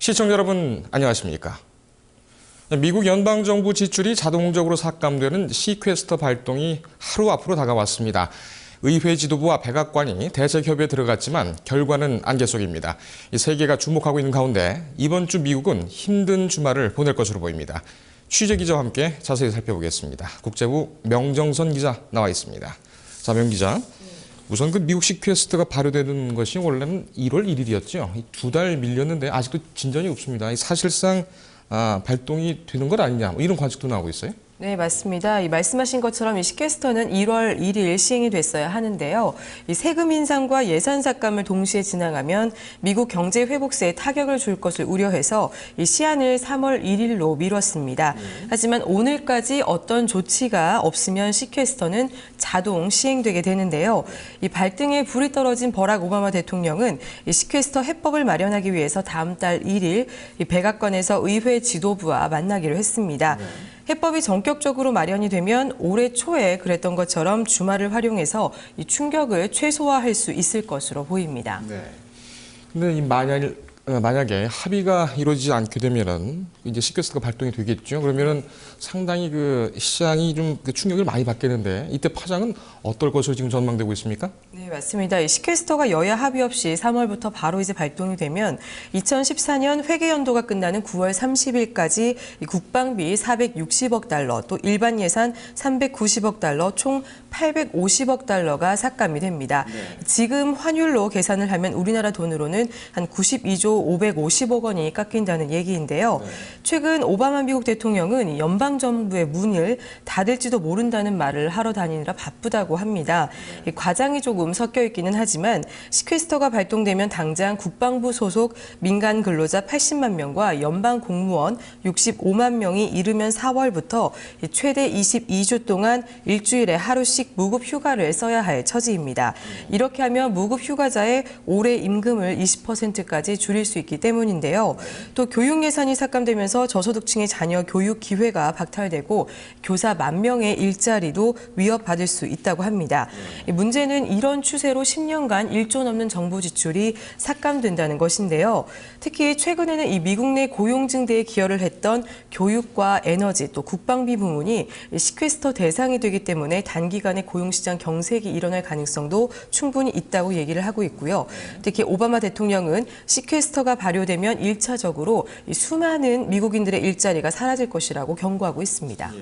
시청자 여러분 안녕하십니까? 미국 연방정부 지출이 자동적으로 삭감되는 시퀘스터 발동이 하루 앞으로 다가왔습니다. 의회 지도부와 백악관이 대책협의에 들어갔지만 결과는 안개 속입니다. 이 세계가 주목하고 있는 가운데 이번 주 미국은 힘든 주말을 보낼 것으로 보입니다. 취재기자와 함께 자세히 살펴보겠습니다. 국제부 명정선 기자 나와 있습니다. 자, 명 기자. 우선 그 미국 시퀘스터가 발효되는 것이 원래는 1월 1일이었죠. 2달 밀렸는데 아직도 진전이 없습니다. 사실상 발동이 되는 것 아니냐 이런 관측도 나오고 있어요. 네, 맞습니다. 말씀하신 것처럼 이 시퀘스터는 1월 1일 시행이 됐어야 하는데요. 이 세금 인상과 예산 삭감을 동시에 진행하면 미국 경제 회복세에 타격을 줄 것을 우려해서 이 시한을 3월 1일로 미뤘습니다. 하지만 오늘까지 어떤 조치가 없으면 시퀘스터는 자동 시행되게 되는데요. 이 발등에 불이 떨어진 버락 오바마 대통령은 이 시퀘스터 해법을 마련하기 위해서 다음 달 1일 이 백악관에서 의회 지도부와 만나기로 했습니다. 해법이 전격적으로 마련이 되면 올해 초에 그랬던 것처럼 주말을 활용해서 이 충격을 최소화할 수 있을 것으로 보입니다. 네. 근데 만약에 합의가 이루어지지 않게 되면은 이제 시퀘스터가 발동이 되겠죠. 그러면은 상당히 그 시장이 좀 충격을 많이 받겠는데 이때 파장은 어떨 것으로 지금 전망되고 있습니까? 네, 맞습니다. 이 시퀘스터가 여야 합의 없이 3월부터 바로 이제 발동이 되면 2014년 회계 연도가 끝나는 9월 30일까지 이 국방비 460억 달러, 또 일반 예산 390억 달러, 총 850억 달러가 삭감이 됩니다. 네. 지금 환율로 계산을 하면 우리나라 돈으로는 한 92조 550억 원이 깎인다는 얘기인데요. 네. 최근 오바마 미국 대통령은 연방정부의 문을 닫을지도 모른다는 말을 하러 다니느라 바쁘다고 합니다. 네. 과장이 조금 섞여 있기는 하지만 시퀘스터가 발동되면 당장 국방부 소속 민간 근로자 80만 명과 연방 공무원 65만 명이 이르면 4월부터 최대 22주 동안 일주일에 하루씩 무급 휴가를 써야 할 처지입니다. 이렇게 하면 무급 휴가자의 올해 임금을 20%까지 줄일 수 있기 때문인데요. 또 교육 예산이 삭감되면서 저소득층의 자녀 교육 기회가 박탈되고 교사 10,000명의 일자리도 위협받을 수 있다고 합니다. 문제는 이런 추세로 10년간 1조 넘는 정부 지출이 삭감된다는 것인데요. 특히 최근에는 이 미국 내 고용 증대에 기여를 했던 교육과 에너지 또 국방비 부문이 시퀘스터 대상이 되기 때문에 단기간에 고용시장 경색이 일어날 가능성도 충분히 있다고 얘기를 하고 있고요. 특히 오바마 대통령은 시퀘스터가 발효되면 1차적으로 수많은 미국인들의 일자리가 사라질 것이라고 경고하고 있습니다.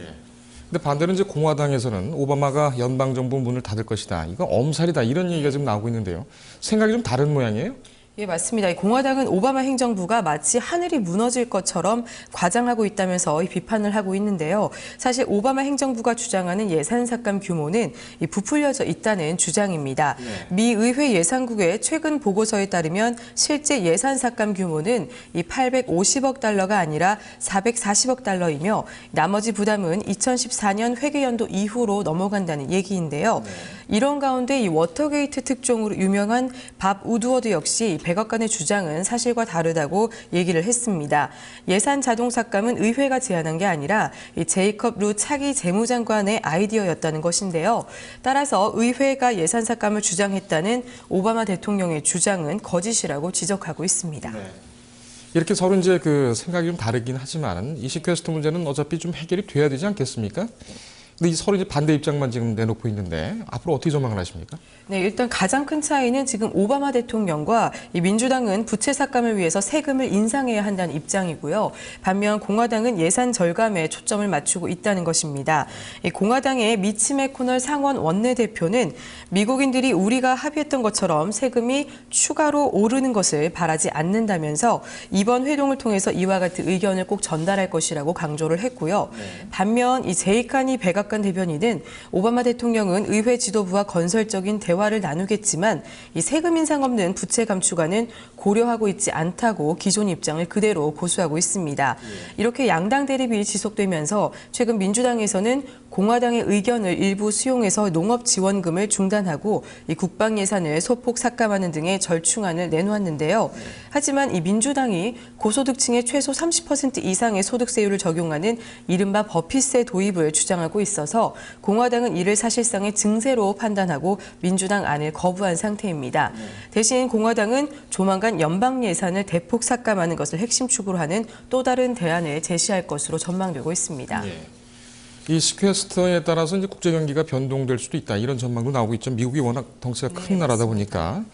근데 반대로 이제 공화당에서는 오바마가 연방정부 문을 닫을 것이다. 이거 엄살이다. 이런 얘기가 지금 나오고 있는데요. 생각이 좀 다른 모양이에요? 예, 맞습니다. 공화당은 오바마 행정부가 마치 하늘이 무너질 것처럼 과장하고 있다면서 비판을 하고 있는데요. 사실 오바마 행정부가 주장하는 예산 삭감 규모는 부풀려져 있다는 주장입니다. 네. 미 의회 예산국의 최근 보고서에 따르면 실제 예산 삭감 규모는 850억 달러가 아니라 440억 달러이며 나머지 부담은 2014년 회계연도 이후로 넘어간다는 얘기인데요. 네. 이런 가운데 이 워터게이트 특종으로 유명한 밥 우드워드 역시 백악관의 주장은 사실과 다르다고 얘기를 했습니다. 예산 자동 삭감은 의회가 제안한 게 아니라 이 제이컵 루 차기 재무장관의 아이디어였다는 것인데요. 따라서 의회가 예산 삭감을 주장했다는 오바마 대통령의 주장은 거짓이라고 지적하고 있습니다. 네. 이렇게 서로 이제 그 생각이 좀 다르긴 하지만 이 시퀘스터 문제는 어차피 좀 해결이 돼야 되지 않겠습니까? 근데 서로 이제 반대 입장만 지금 내놓고 있는데 앞으로 어떻게 전망을 하십니까? 네, 일단 가장 큰 차이는 지금 오바마 대통령과 이 민주당은 부채 삭감을 위해서 세금을 인상해야 한다는 입장이고요. 반면 공화당은 예산 절감에 초점을 맞추고 있다는 것입니다. 이 공화당의 미치 매코널 상원 원내대표는 미국인들이 우리가 합의했던 것처럼 세금이 추가로 오르는 것을 바라지 않는다면서 이번 회동을 통해서 이와 같은 의견을 꼭 전달할 것이라고 강조를 했고요. 반면 이 제이카니 백악관 대변인은 오바마 대통령은 의회 지도부와 건설적인 대화를 나누겠지만 이 세금 인상 없는 부채 감축안은 고려하고 있지 않다고 기존 입장을 그대로 고수하고 있습니다. 이렇게 양당 대립이 지속되면서 최근 민주당에서는 공화당의 의견을 일부 수용해서 농업 지원금을 중단하고 이 국방 예산을 소폭 삭감하는 등의 절충안을 내놓았는데요. 하지만 이 민주당이 고소득층의 최소 30% 이상의 소득세율을 적용하는 이른바 버피세 도입을 주장하고 있어서 공화당은 이를 사실상의 증세로 판단하고 민주당 안을 거부한 상태입니다. 대신 공화당은 조만간 연방 예산을 대폭 삭감하는 것을 핵심 축으로 하는 또 다른 대안을 제시할 것으로 전망되고 있습니다. 이 시퀘스터에 따라서 이제 국제 경기가 변동될 수도 있다 이런 전망도 나오고 있죠. 미국이 워낙 덩치가 큰 나라다 보니까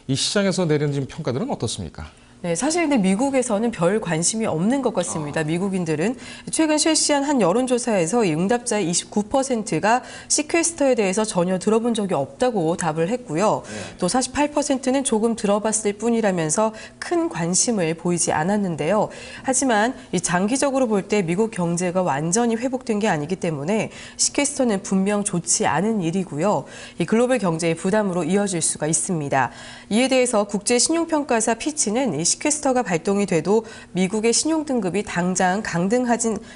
이 시장에서 내리는 지금 평가들은 어떻습니까? 네, 사실 근데 미국에서는 별 관심이 없는 것 같습니다. 미국인들은 최근 실시한 한 여론조사에서 이 응답자의 29%가 시퀘스터에 대해서 전혀 들어본 적이 없다고 답을 했고요. 또 48%는 조금 들어봤을 뿐이라면서 큰 관심을 보이지 않았는데요. 하지만 이 장기적으로 볼 때 미국 경제가 완전히 회복된 게 아니기 때문에 시퀘스터는 분명 좋지 않은 일이고요. 이 글로벌 경제의 부담으로 이어질 수가 있습니다. 이에 대해서 국제신용평가사 피치는 이 시퀘스터가 발동이 돼도 미국의 신용등급이 당장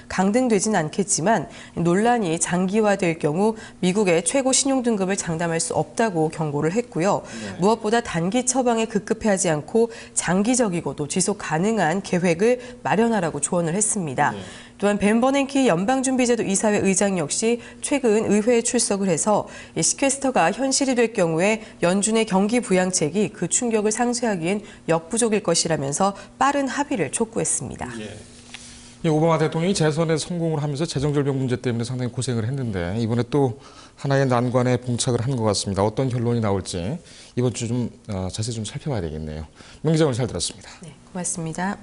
강등되진 않겠지만 논란이 장기화될 경우 미국의 최고 신용등급을 장담할 수 없다고 경고를 했고요. 무엇보다 단기 처방에 급급해하지 않고 장기적이고 또 지속 가능한 계획을 마련하라고 조언을 했습니다. 또한 벤 버냉키 연방준비제도 이사회 의장 역시 최근 의회에 출석을 해서 시퀘스터가 현실이 될 경우에 연준의 경기 부양책이 그 충격을 상쇄하기엔 역부족일 것이라면서 빠른 합의를 촉구했습니다. 오바마 대통령이 재선에 성공을 하면서 재정절벽 문제 때문에 상당히 고생을 했는데 이번에 또 하나의 난관에 봉착을 한 것 같습니다. 어떤 결론이 나올지 이번 주 좀 자세히 좀 살펴봐야 되겠네요. 명 기자 오늘 잘 들었습니다. 네, 고맙습니다.